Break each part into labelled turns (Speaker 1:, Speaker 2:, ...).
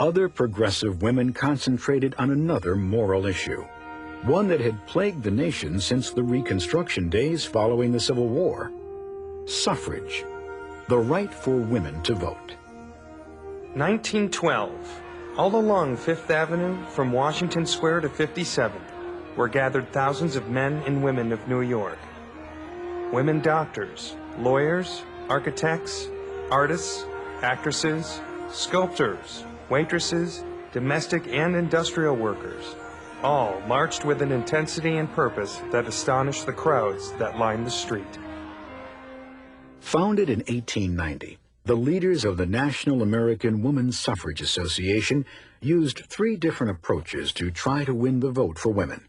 Speaker 1: other progressive women concentrated on another moral issue, one that had plagued the nation since the Reconstruction days following the Civil War: suffrage, the right for women to vote.
Speaker 2: 1912. All along Fifth Avenue, from Washington Square to 57th, were gathered thousands of men and women of New York. Women doctors, lawyers, architects, artists, actresses, sculptors, waitresses, domestic and industrial workers, all marched with an intensity and purpose that astonished the crowds that lined the street.
Speaker 1: Founded in 1890, the leaders of the National American Woman Suffrage Association used 3 different approaches to try to win the vote for women.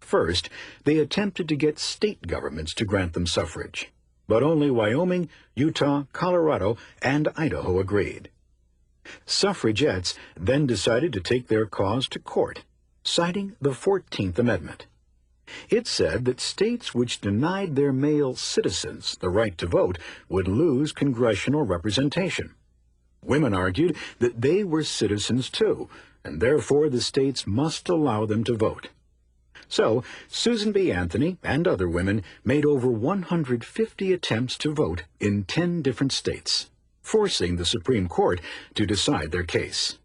Speaker 1: First, they attempted to get state governments to grant them suffrage, but only Wyoming, Utah, Colorado, and Idaho agreed. Suffragettes then decided to take their cause to court, citing the 14th Amendment. It said that states which denied their male citizens the right to vote would lose congressional representation. Women argued that they were citizens too, and therefore the states must allow them to vote. So, Susan B. Anthony and other women made over 150 attempts to vote in 10 different states, forcing the Supreme Court to decide their case.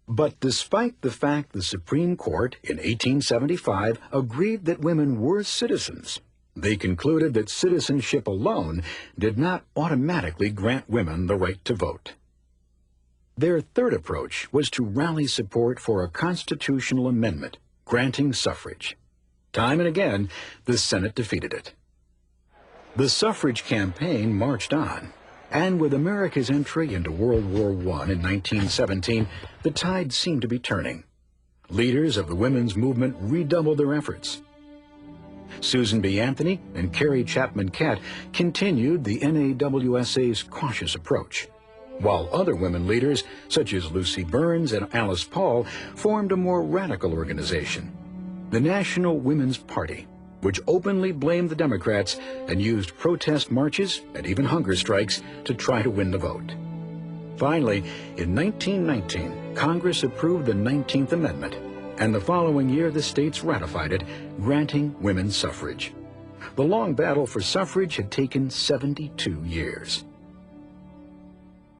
Speaker 1: But despite the fact the Supreme Court in 1875 agreed that women were citizens, they concluded that citizenship alone did not automatically grant women the right to vote. Their third approach was to rally support for a constitutional amendment granting suffrage. Time and again, the Senate defeated it. The suffrage campaign marched on, and with America's entry into World War I in 1917, the tide seemed to be turning. Leaders of the women's movement redoubled their efforts. Susan B. Anthony and Carrie Chapman Catt continued the NAWSA's cautious approach, while other women leaders, such as Lucy Burns and Alice Paul, formed a more radical organization, the National Women's Party, which openly blamed the Democrats and used protest marches and even hunger strikes to try to win the vote. Finally, in 1919, Congress approved the 19th Amendment, and the following year the states ratified it, granting women suffrage. The long battle for suffrage had taken 72 years.